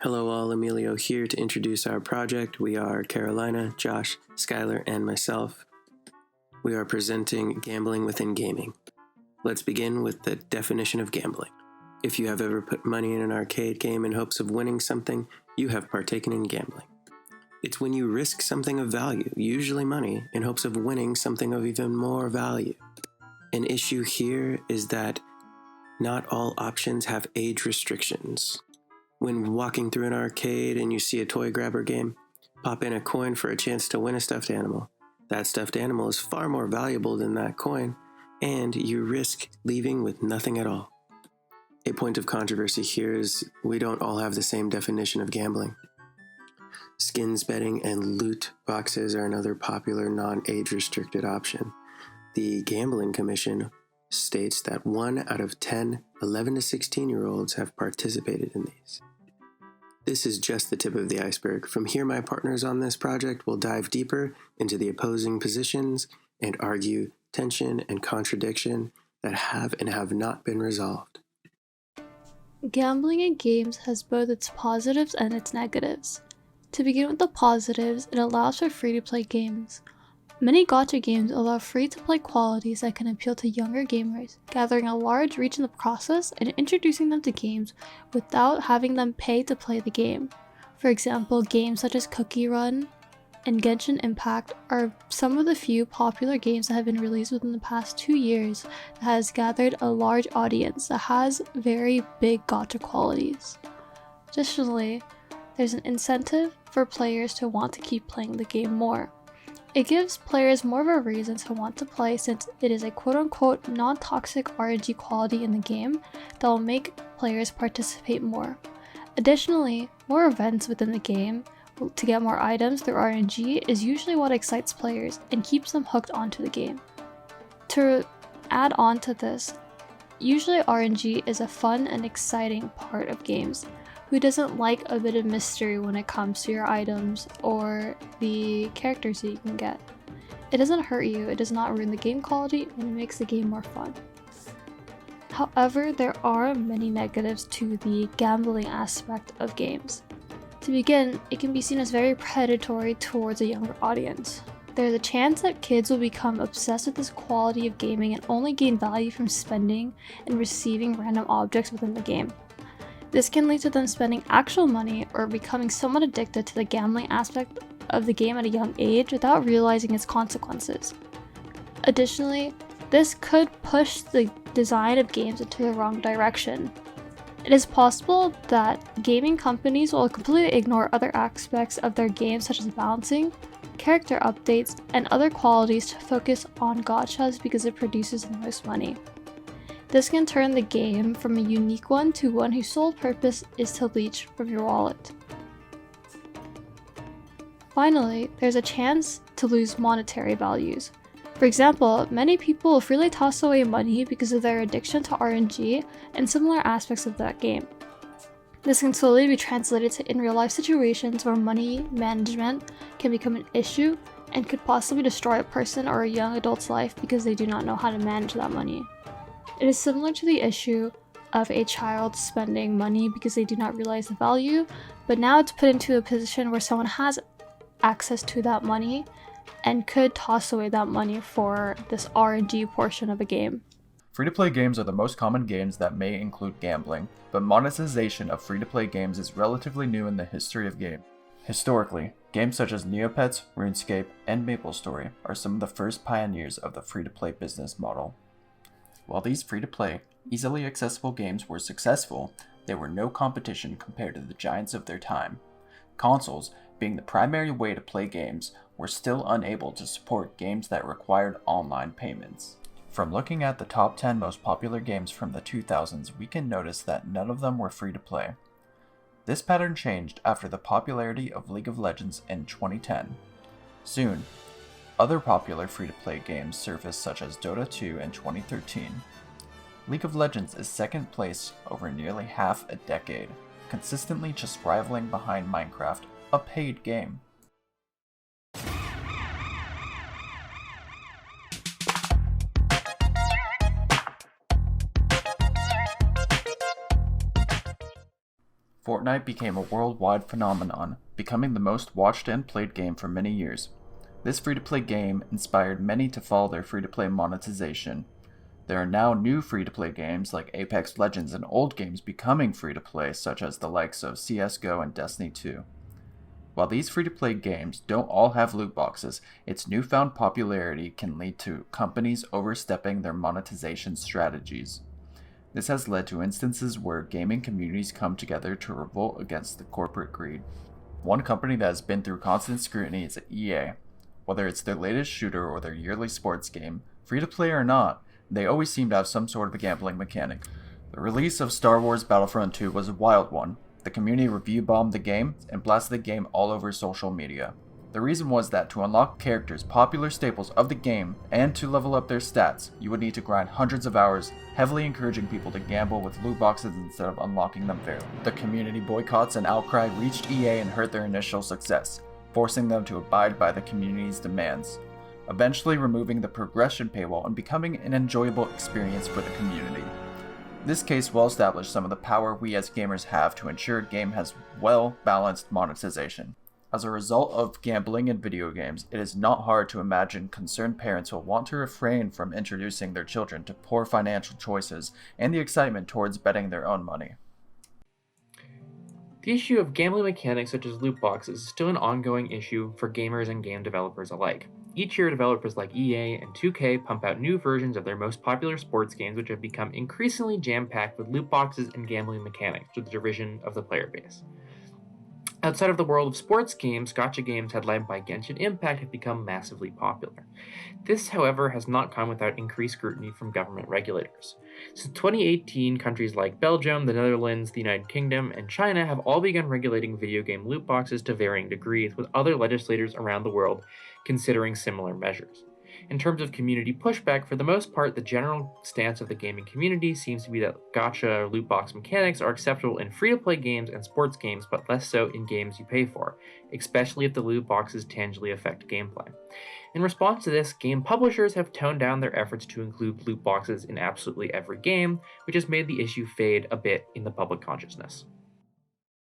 Hello all, Emilio here to introduce our project. We are Carolina, Josh, Skyler, and myself. We are presenting Gambling Within Gaming. Let's begin with the definition of gambling. If you have ever put money in an arcade game in hopes of winning something, you have partaken in gambling. It's when you risk something of value, usually money, in hopes of winning something of even more value. An issue here is that not all options have age restrictions. When walking through an arcade and you see a toy grabber game, pop in a coin for a chance to win a stuffed animal. That stuffed animal is far more valuable than that coin, and you risk leaving with nothing at all. A point of controversy here is we don't all have the same definition of gambling. Skins betting and loot boxes are another popular non-age restricted option. The Gambling Commission states that 1 out of 10 11 to 16-year-olds have participated in these. This is just the tip of the iceberg. From here, my partners on this project will dive deeper into the opposing positions and argue tension and contradiction that have and have not been resolved. Gambling in games has both its positives and its negatives. To begin with the positives, it allows for free-to-play games. Many gacha games allow free-to-play qualities that can appeal to younger gamers, gathering a large reach in the process and introducing them to games without having them pay to play the game. For example, games such as Cookie Run and Genshin Impact are some of the few popular games that have been released within the past 2 years that has gathered a large audience that has very big gacha qualities. Additionally, there's an incentive for players to want to keep playing the game more. It gives players more of a reason to want to play since it is a quote-unquote non-toxic RNG quality in the game that will make players participate more. Additionally, more events within the game to get more items through RNG is usually what excites players and keeps them hooked onto the game. To add on to this, usually RNG is a fun and exciting part of games. Who doesn't like a bit of mystery when it comes to your items or the characters that you can get? It doesn't hurt you, it does not ruin the game quality, and it makes the game more fun. However, there are many negatives to the gambling aspect of games. To begin, it can be seen as very predatory towards a younger audience. There's a chance that kids will become obsessed with this quality of gaming and only gain value from spending and receiving random objects within the game. This can lead to them spending actual money or becoming somewhat addicted to the gambling aspect of the game at a young age without realizing its consequences. Additionally, this could push the design of games into the wrong direction. It is possible that gaming companies will completely ignore other aspects of their games such as balancing, character updates, and other qualities to focus on gachas because it produces the most money. This can turn the game from a unique one to one whose sole purpose is to leech from your wallet. Finally, there's a chance to lose monetary values. For example, many people will freely toss away money because of their addiction to RNG and similar aspects of that game. This can slowly be translated to in real life situations where money management can become an issue and could possibly destroy a person or a young adult's life because they do not know how to manage that money. It is similar to the issue of a child spending money because they do not realize the value, but now it's put into a position where someone has access to that money and could toss away that money for this RNG portion of a game. Free-to-play games are the most common games that may include gambling, but monetization of free-to-play games is relatively new in the history of games. Historically, games such as Neopets, RuneScape, and MapleStory are some of the first pioneers of the free-to-play business model. While these free-to-play, easily accessible games were successful, they were no competition compared to the giants of their time. Consoles, being the primary way to play games, were still unable to support games that required online payments. From looking at the top 10 most popular games from the 2000s, we can notice that none of them were free-to-play. This pattern changed after the popularity of League of Legends in 2010. Soon, other popular free-to-play games surfaced such as Dota 2 in 2013. League of Legends is second place over nearly half a decade, consistently just rivaling behind Minecraft, a paid game. Fortnite became a worldwide phenomenon, becoming the most watched and played game for many years. This free-to-play game inspired many to follow their free-to-play monetization. There are now new free-to-play games like Apex Legends and old games becoming free-to-play, such as the likes of CSGO and Destiny 2. While these free-to-play games don't all have loot boxes, its newfound popularity can lead to companies overstepping their monetization strategies. This has led to instances where gaming communities come together to revolt against the corporate greed. One company that has been through constant scrutiny is EA. Whether it's their latest shooter or their yearly sports game, free-to-play or not, they always seem to have some sort of a gambling mechanic. The release of Star Wars Battlefront 2 was a wild one. The community review-bombed the game and blasted the game all over social media. The reason was that to unlock characters, popular staples of the game, and to level up their stats, you would need to grind hundreds of hours, heavily encouraging people to gamble with loot boxes instead of unlocking them fairly. The community boycotts and outcry reached EA and hurt their initial success, forcing them to abide by the community's demands, eventually removing the progression paywall and becoming an enjoyable experience for the community. This case well established some of the power we as gamers have to ensure a game has well-balanced monetization. As a result of gambling in video games, it is not hard to imagine concerned parents will want to refrain from introducing their children to poor financial choices and the excitement towards betting their own money. The issue of gambling mechanics such as loot boxes is still an ongoing issue for gamers and game developers alike. Each year, developers like EA and 2K pump out new versions of their most popular sports games, which have become increasingly jam-packed with loot boxes and gambling mechanics to the derision of the player base. Outside of the world of sports games, gacha games headlined by Genshin Impact have become massively popular. This, however, has not come without increased scrutiny from government regulators. Since 2018, countries like Belgium, the Netherlands, the United Kingdom, and China have all begun regulating video game loot boxes to varying degrees, with other legislators around the world considering similar measures. In terms of community pushback, for the most part, the general stance of the gaming community seems to be that gacha loot box mechanics are acceptable in free-to-play games and sports games, but less so in games you pay for, especially if the loot boxes tangibly affect gameplay. In response to this, game publishers have toned down their efforts to include loot boxes in absolutely every game, which has made the issue fade a bit in the public consciousness.